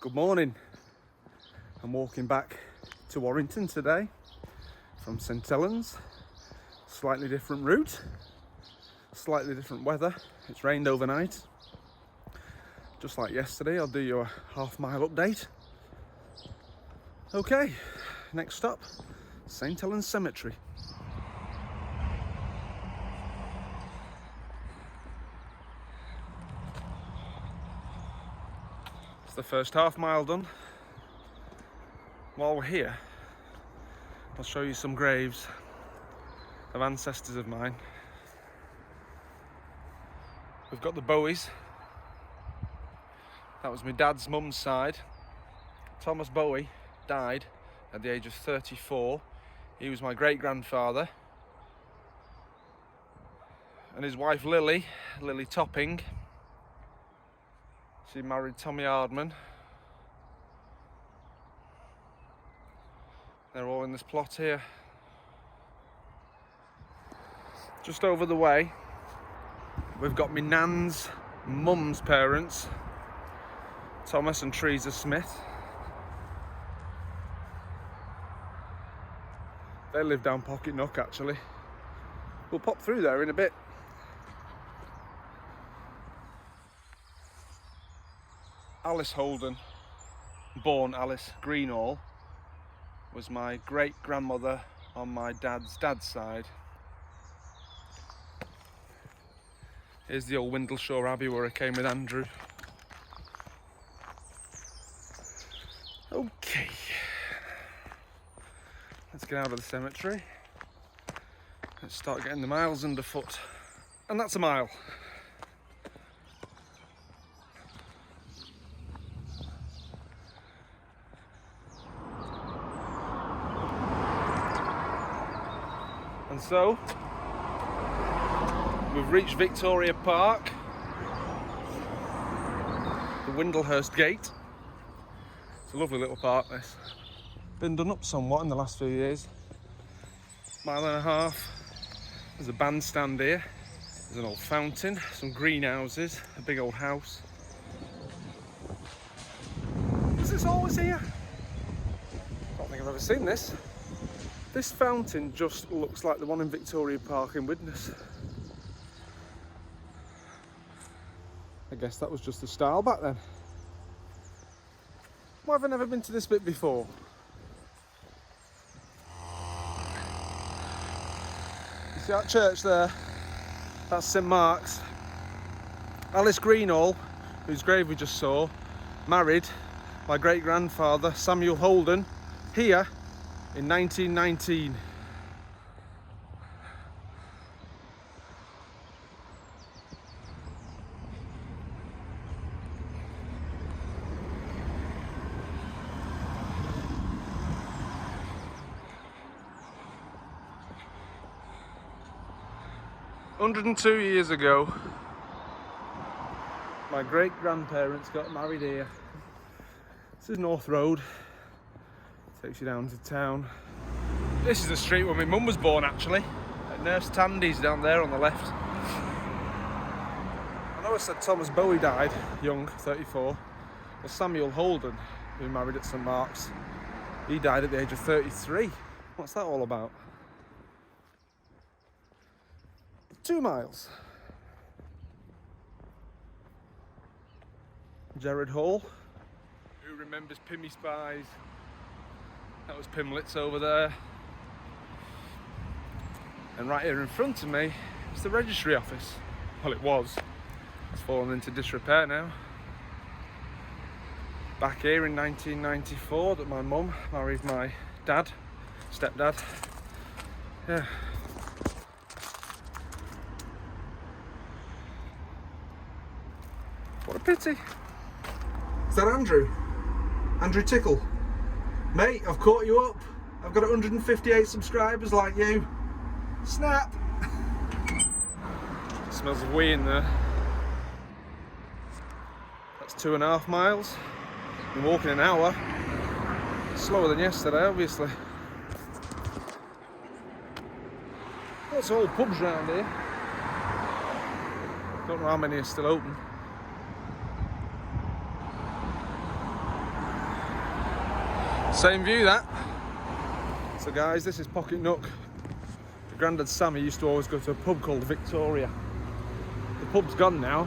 Good morning. I'm walking back to Warrington today from St Helens. Slightly different route, slightly different weather. It's rained overnight. Just like yesterday, I'll do you a half-mile update. Okay, next stop, St Helens Cemetery. It's the first half-mile done. While we're here, I'll show you some graves of ancestors of mine. We've got the Bowies. That was my dad's mum's side. Thomas Bowie died at the age of 34. He was my great-grandfather. And his wife Lily Topping, she married Tommy Hardman. They're all in this plot here. Just over the way, we've got my nan's mum's parents, Thomas and Teresa Smith. They live down Pocket Nook, actually. We'll pop through there in a bit. Alice Holden, born Alice Greenall, was my great-grandmother on my dad's side. Here's the old Windleshore Abbey where I came with Andrew. Okay, let's get out of the cemetery. Let's start getting the miles underfoot. And that's a mile. And so, we've reached Victoria Park, the Windlehurst Gate. It's a lovely little park, this. Been done up somewhat in the last few years. Mile and a half. There's a bandstand here. There's an old fountain, some greenhouses, a big old house. Is this always here? I don't think I've ever seen this. This fountain just looks like the one in Victoria Park in Widnes. I guess that was just the style back then. Why have I never been to this bit before? You see that church there? That's St Mark's. Alice Greenall, whose grave we just saw, married my great-grandfather Samuel Holden here in 1919. "102 years ago, my great-grandparents got married here. This is North Road. Takes you down to town. This is the street where my mum was born, actually. At Nurse Tandy's down there on the left. I know I said Thomas Bowie died young, 34. Well, Samuel Holden, who married at St Mark's, he died at the age of 33. What's that all about? 2 miles. Jared Hall. Who remembers Pimmy Spies? That was Pimlets over there. And right here in front of me is the registry office. Well, it was. It's fallen into disrepair now. Back here in 1994 that my mum married my dad, stepdad. Yeah. What a pity. Is that Andrew? Andrew Tickle? Mate, I've caught you up. I've got 158 subscribers like you. Snap! Smells of wee in there. That's 2.5 miles. Been walking an hour. Slower than yesterday, obviously. Lots of old pubs around here. Don't know how many are still open. Same view that. So guys, this is Pocket Nook. Grandad Sammy used to always go to a pub called Victoria. The pub's gone now.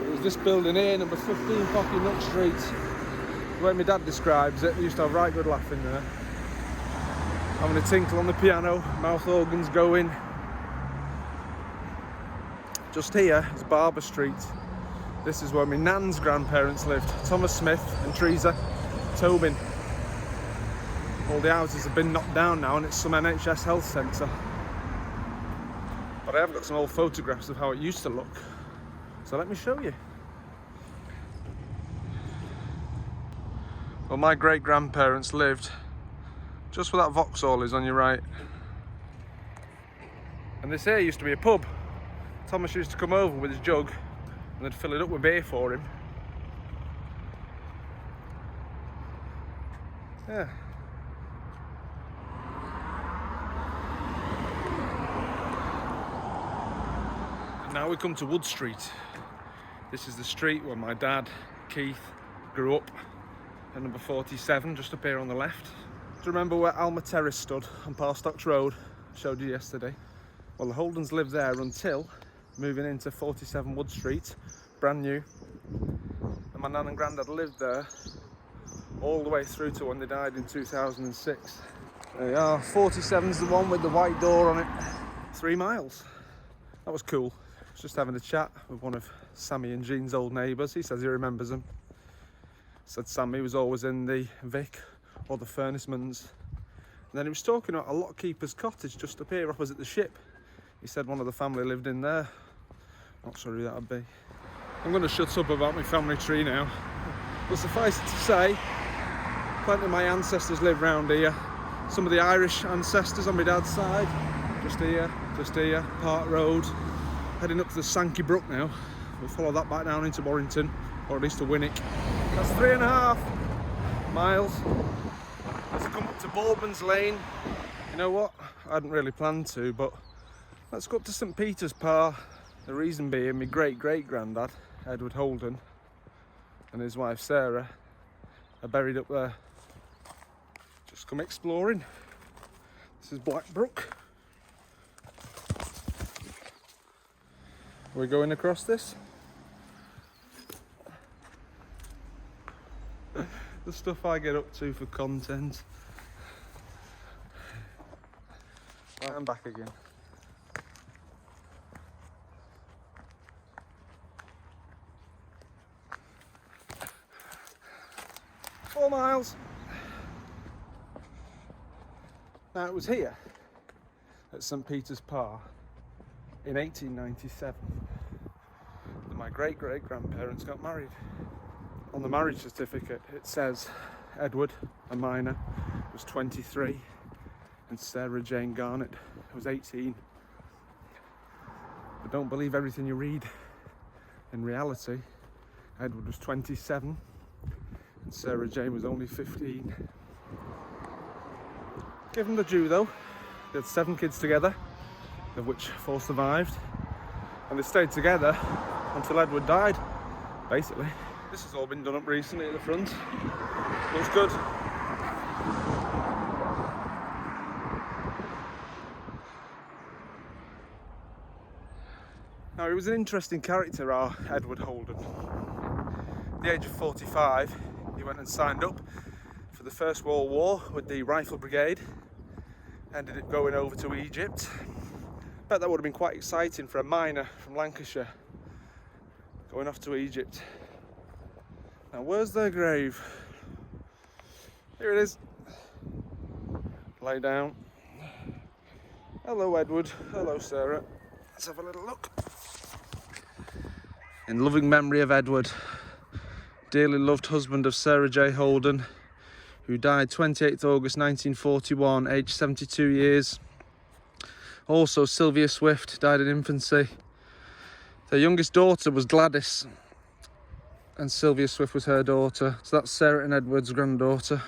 It was this building here, number 15 Pocket Nook Street. The way my dad describes it, we used to have right good laugh in there. Having a tinkle on the piano, mouth organs going. Just here is Barber Street. This is where my nan's grandparents lived, Thomas Smith and Teresa Tobin. All the houses have been knocked down now and it's some NHS health centre. But I have got some old photographs of how it used to look. So let me show you. Well, my great grandparents lived just where that Vauxhall is on your right. And this here used to be a pub. Thomas used to come over with his jug and they'd fill it up with beer for him. Yeah. And now we come to Wood Street. This is the street where my dad, Keith, grew up. At number 47, just up here on the left. Do you remember where Alma Terrace stood on Parstocks Road? I showed you yesterday. Well, the Holdens lived there until moving into 47 Wood Street, brand new. And my nan and granddad lived there all the way through to when they died in 2006. There you are, 47's the one with the white door on it. 3 miles. That was cool. I was just having a chat with one of Sammy and Jean's old neighbours. He says he remembers them. Said Sammy was always in the Vic or the Furnishmans. And then he was talking about a lockkeeper's cottage just up here opposite the ship. He said one of the family lived in there. Not sure who that would be. I'm going to shut up about my family tree now. But suffice it to say, plenty of my ancestors live round here. Some of the Irish ancestors on my dad's side. Just here, Park Road. Heading up to the Sankey Brook now. We'll follow that back down into Warrington, or at least to Winwick. That's 3.5 miles. Let's come up to Boardman's Lane. You know what? I hadn't really planned to, but let's go up to St Peter's Park. The reason being, my great-great-granddad, Edward Holden, and his wife Sarah are buried up there. Just come exploring. This is Blackbrook. We're going across this. The stuff I get up to for content. Right, I'm back again. Four miles. Now it was here at St Peter's Park in 1897 that my great-great-grandparents got married. On the marriage certificate it says Edward, a minor, was 23 and Sarah Jane Garnett was 18. But don't believe everything you read. In reality, Edward was 27 and Sarah Jane was only 15. Give them the due though. They had 7 kids together, of which 4 survived, and they stayed together until Edward died, basically. This has all been done up recently at the front. Looks good. Now, he was an interesting character, our Edward Holden. At the age of 45, he went and signed up for the First World War with the Rifle Brigade. Ended up going over to Egypt. Bet that would have been quite exciting for a miner from Lancashire, going off to Egypt. Now, where's their grave? Here it is. Lay down. Hello, Edward. Hello, Sarah. Let's have a little look. In loving memory of Edward, dearly loved husband of Sarah J. Holden, who died 28th August 1941, aged 72 years. Also, Sylvia Swift died in infancy. Their youngest daughter was Gladys, and Sylvia Swift was her daughter. So that's Sarah and Edward's granddaughter.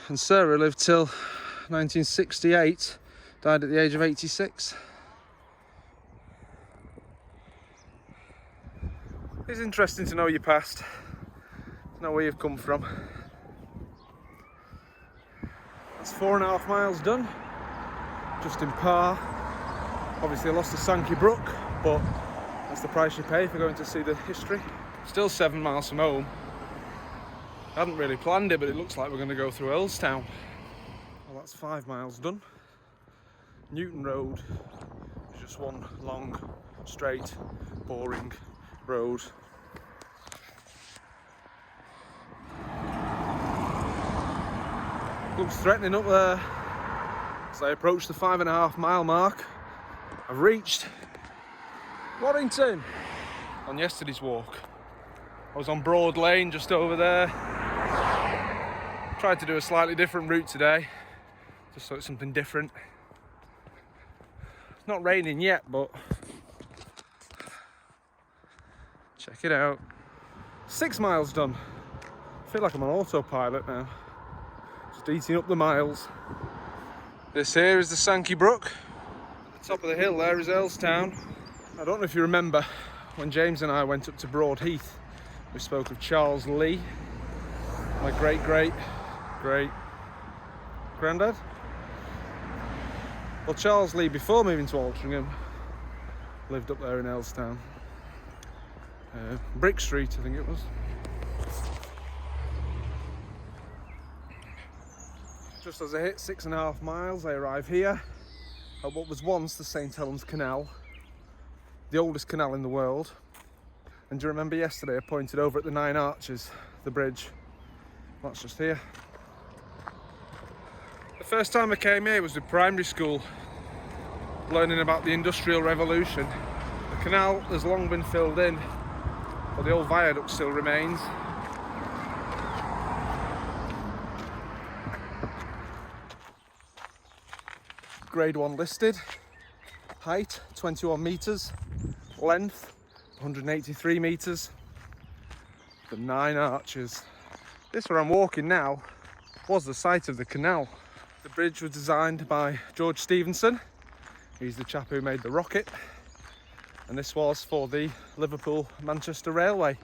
And Sarah lived till 1968, died at the age of 86. It's interesting to know your past, to know where you've come from. 4.5 miles done, just in par. Obviously I lost to Sankey Brook, but that's the price you pay for going to see the history. Still 7 miles from home. I hadn't really planned it, but it looks like we're going to go through Earlstown. Well, that's 5 miles done. Newton Road is just one long, straight, boring road. Looks threatening up there. As I approach the 5.5 mile mark, I've reached Warrington on yesterday's walk. I was on Broad Lane just over there. Tried to do a slightly different route today, just so it's something different. It's not raining yet, but check it out. 6 miles done. I feel like I'm on autopilot now. Just eating up the miles. This here is the Sankey Brook. At the top of the hill there is Earlstown. I don't know if you remember when James and I went up to Broad Heath, we spoke of Charles Lee, my great granddad. Well, Charles Lee, before moving to Altrincham, lived up there in Earlstown. Brick Street, I think it was. Just as I hit 6.5 miles, I arrive here at what was once the St Helens Canal, the oldest canal in the world. And do you remember yesterday I pointed over at the 9 Arches, the bridge? That's just here. The first time I came here was in primary school, learning about the Industrial Revolution. The canal has long been filled in, but the old viaduct still remains. Grade 1 listed, height 21 metres, length 183 metres, the 9 Arches. This where I'm walking now was the site of the canal. The bridge was designed by George Stephenson. He's the chap who made the rocket, and this was for the Liverpool-Manchester Railway.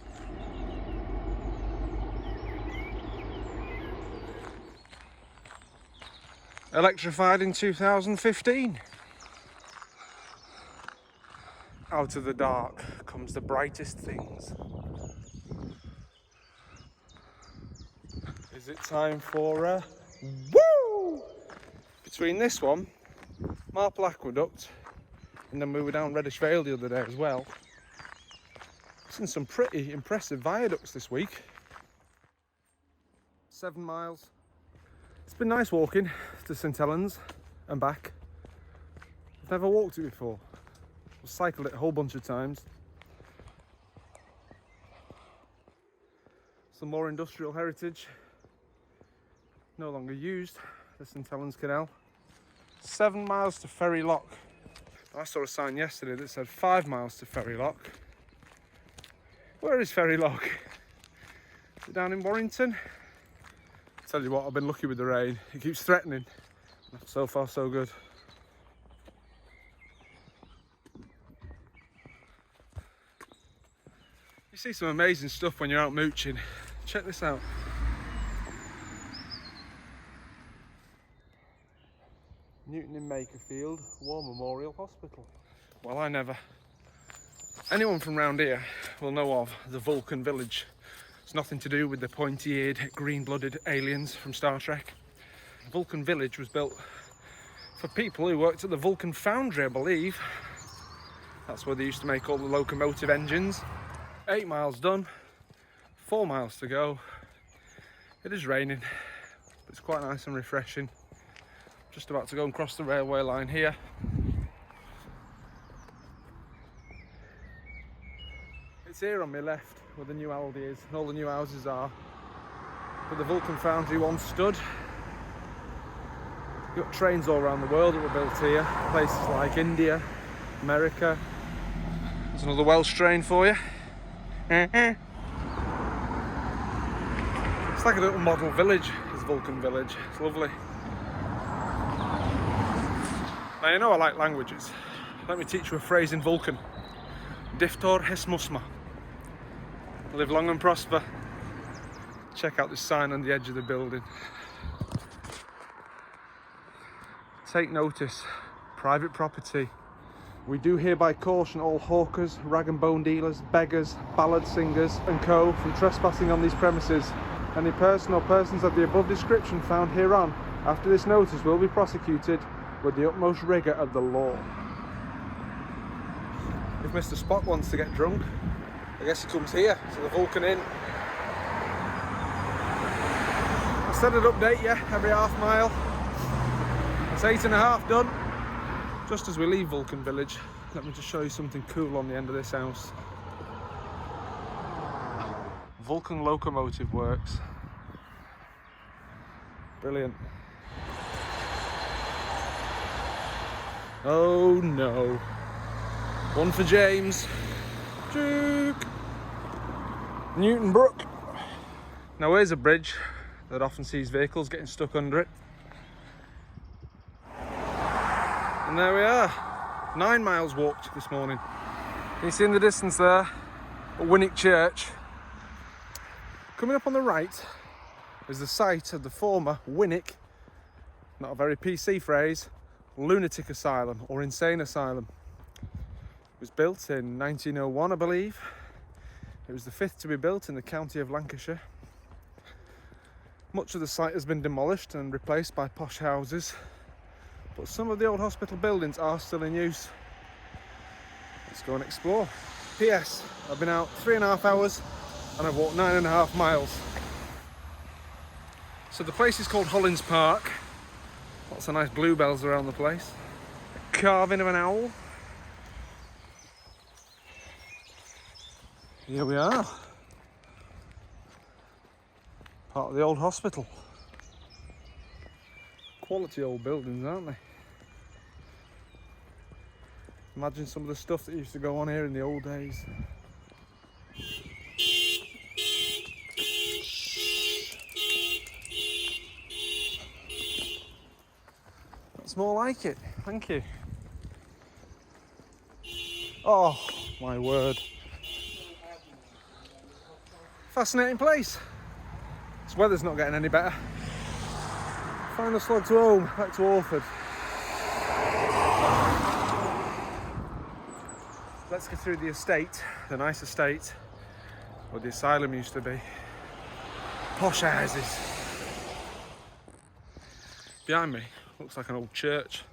Electrified in 2015. Out of the dark comes the brightest things. Is it time for a woo? Between this one, Marple Aqueduct, and then we were down Reddish Vale the other day as well. I've seen some pretty impressive viaducts this week. 7 miles. It's been nice walking to St Helens and back. I've never walked it before. I've cycled it a whole bunch of times. Some more industrial heritage. No longer used, the St Helens Canal. 7 miles to Ferry Lock. I saw a sign yesterday that said 5 miles to Ferry Lock. Where is Ferry Lock? Is it down in Warrington? Tell you what, I've been lucky with the rain. It keeps threatening. So far, so good. You see some amazing stuff when you're out mooching. Check this out. Newton in Makerfield War Memorial Hospital. Well, I never. Anyone from round here will know of the Vulcan village. It's nothing to do with the pointy-eared, green-blooded aliens from Star Trek. The Vulcan village was built for people who worked at the Vulcan foundry, I believe. That's where they used to make all the locomotive engines. 8 miles done, 4 miles to go. It is raining, but it's quite nice and refreshing. Just about to go and cross the railway line here. It's here on my left where the new Aldi is and all the new houses are. But the Vulcan foundry once stood. You've got trains all around the world that were built here. Places like India, America. There's another Welsh train for you. It's like a little model village, this Vulcan village. It's lovely. Now you know I like languages. Let me teach you a phrase in Vulcan. Diftor hes musma. Live long and prosper. Check out this sign on the edge of the building. take notice. Private property. We do hereby caution all hawkers, rag and bone dealers, beggars, ballad singers and co. from trespassing on these premises. Any person or persons of the above description found hereon after this notice will be prosecuted with the utmost rigour of the law. If Mr. Spock wants to get drunk, I guess he comes here to the Vulcan Inn. I said I'd update you every half mile. It's 8.5 done. Just as we leave Vulcan Village, let me just show you something cool on the end of this house. Vulcan Locomotive Works. Brilliant. Oh no. One for James. Duke. Newton Brook. Now here's a bridge that often sees vehicles getting stuck under it. And there we are. 9 miles walked this morning. Can you see in the distance there? Winwick Church. Coming up on the right is the site of the former Winwick, not a very PC phrase, lunatic asylum or insane asylum. It was built in 1901, I believe. It was the 5th to be built in the county of Lancashire. Much of the site has been demolished and replaced by posh houses, but some of the old hospital buildings are still in use. Let's go and explore. P.S. I've been out 3.5 hours and I've walked 9.5 miles. So the place is called Hollins Park. Lots of nice bluebells around the place. A carving of an owl. Here we are. Part of the old hospital. Quality old buildings, aren't they? Imagine some of the stuff that used to go on here in the old days. That's more like it, thank you. Oh, my word. Fascinating place. This weather's not getting any better. Final slog to home, back to Orford. Let's get through the estate, the nice estate where the asylum used to be. Posh houses. Behind me looks like an old church.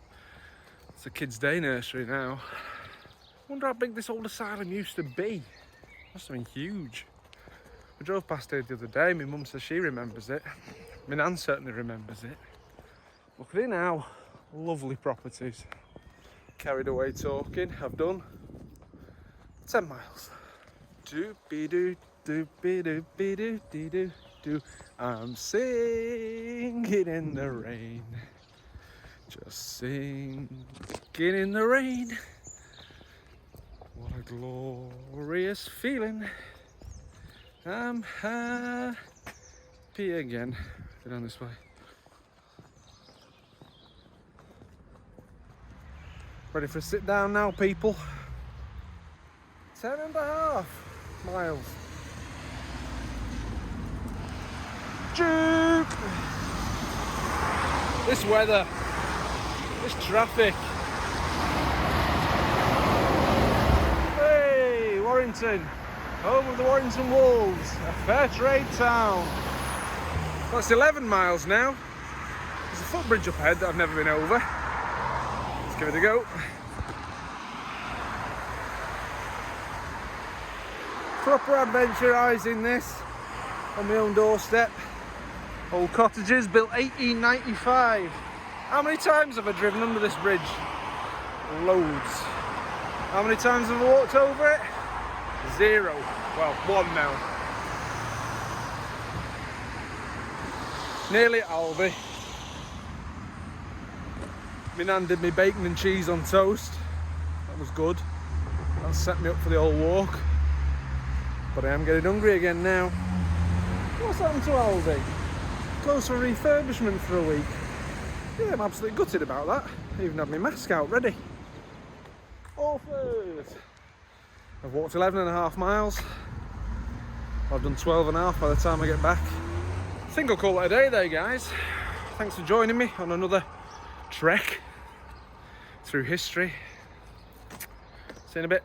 It's a kids' day nursery now. Wonder how big this old asylum used to be. Must have been huge. I drove past here the other day. My mum says she remembers it. My nan certainly remembers it. Look at it now. Lovely properties. Carried away talking. I've done 10 miles. Doop-be-doo, doop-be-doo-be-doo-dee-doo-doo. I'm singing in the rain. Just singing in the rain. What a glorious feeling. I'm happy again. Go down this way. Ready for a sit down now, people? 10.5 miles. Juke! This weather, this traffic. Hey, Warrington. Home of the Warrington Wolves, a fair trade town. That's 11 miles now. There's a footbridge up ahead that I've never been over. Let's give it a go. Proper adventurising this on my own doorstep. Old cottages built 1895. How many times have I driven under this bridge? Loads. How many times have I walked over it? 0. Well, 1 now. Nearly at Albi. My nan did me bacon and cheese on toast. That was good. That set me up for the old walk. But I am getting hungry again now. What's happened to Aldi? Closed for refurbishment for a week. Yeah, I'm absolutely gutted about that. I even had my mask out ready. Orford. I've walked 11.5 miles. I've done 12.5 by the time I get back. I think I'll call it a day there, guys. Thanks for joining me on another trek. through history. See you in a bit.